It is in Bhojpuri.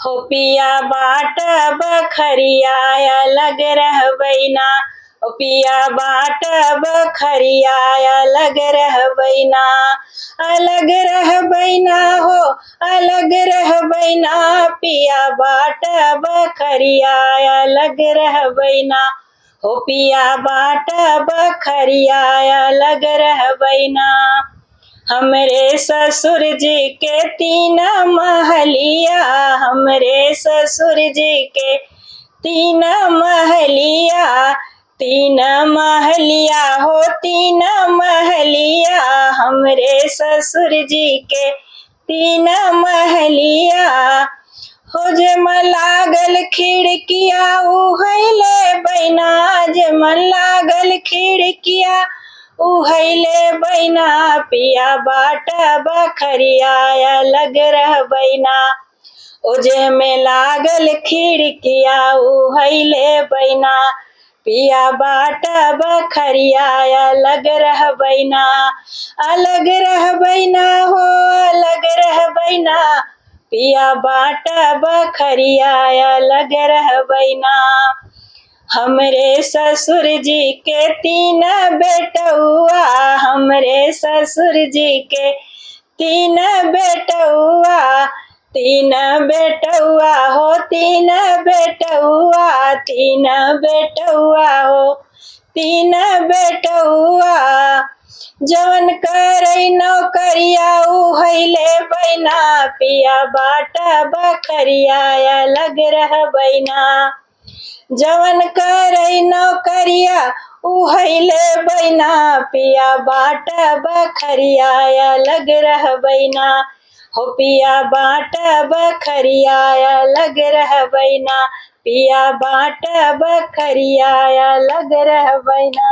हो पिया बाट बखरिया अलग रहबै ना। ओ पिया बाट बखरिया अलग रहबै ना। अलग रहबै ना हो अलग रहबै ना। पिया बाट बखरिया अलग रहबै ना। हो पिया बाट बखरिया अलग रहबै ना। हमरे ससुर जी के तीन महलिया। हमरे ससुर जी के तीन महलिया। तीन महलिया हो तीन महलिया। हमरे ससुर जी के तीन महलिया। हो जेम लागल खिड़किया उहैले बैना। जेम लागल खिड़किया उहैले बैना। पिया बाट बखरिया अलग रहबै ना। ओ जेमे लागल खिड़किया उहैले बैना। पिया बाट बखरिया अलग रहबै ना। अलग रहबै ना हो अलग रहबै ना। पिया बाट बखरिया अलग रहबै ना। हमरे ससुर जी के तीन बेटउआ। हमरे ससुर जी के तीन बेटउआ। तीन बेटउआ हो तीन बेटउआ। तीन बेटउआ हो तीन बेटउआ। जवन करै नौकरिया उहैले बैना। पिया बाट बखरिया अलग रहबै ना। जवन करै नौकरिया उहैले बैना। पिया बाट बखरिया अलग रहबै ना। हो पिया बाट बखरिया अलग रहबै ना। पिया बाट बखरिया अलग रहबै ना।